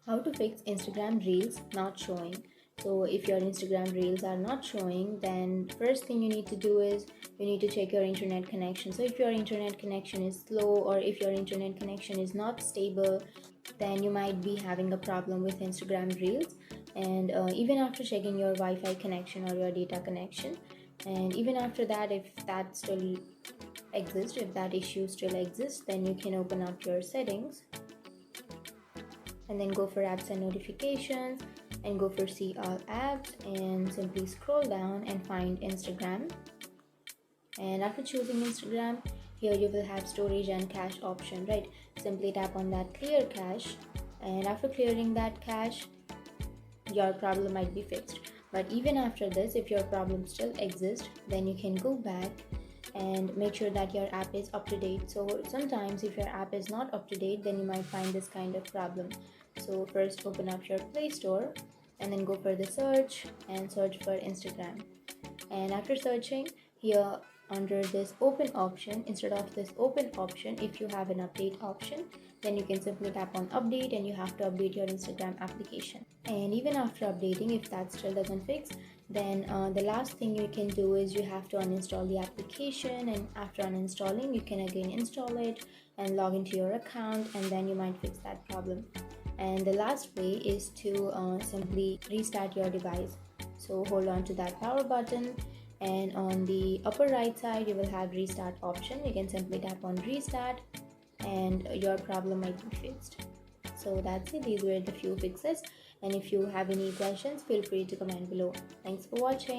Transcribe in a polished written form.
How to fix Instagram Reels not showing. So if your Instagram Reels are not showing, then first thing you need to do is you need to check your internet connection. So if your internet connection is slow or if your internet connection is not stable, then you might be having a problem with Instagram Reels. And even after checking your Wi-Fi connection or your data connection, and even after that, if that still exists, if that issue still exists, then you can open up your settings and then go for apps and notifications and go for see all apps and simply scroll down and find Instagram. And after choosing Instagram, here you will have storage and cache option, right? Simply tap on that clear cache, and after clearing that cache, your problem might be fixed. But even after this, if your problem still exists, then you can go back and make sure that your app is up to date. So sometimes if your app is not up to date, then you might find this kind of problem. So first open up your Play Store and then go for the search and search for Instagram. And after searching, here under this open option, instead of this open option, if you have an update option, then you can simply tap on update and you have to update your Instagram application. And even after updating, if that still doesn't fix, then the last thing you can do is you have to uninstall the application, and after uninstalling you can again install it and log into your account, and then you might fix that problem. And the last way is to simply restart your device. So hold on to that power button, and on the upper right side you will have restart option. You can simply tap on restart and your problem might be fixed. So that's it. These were the few fixes, and if you have any questions, feel free to comment below. Thanks for watching.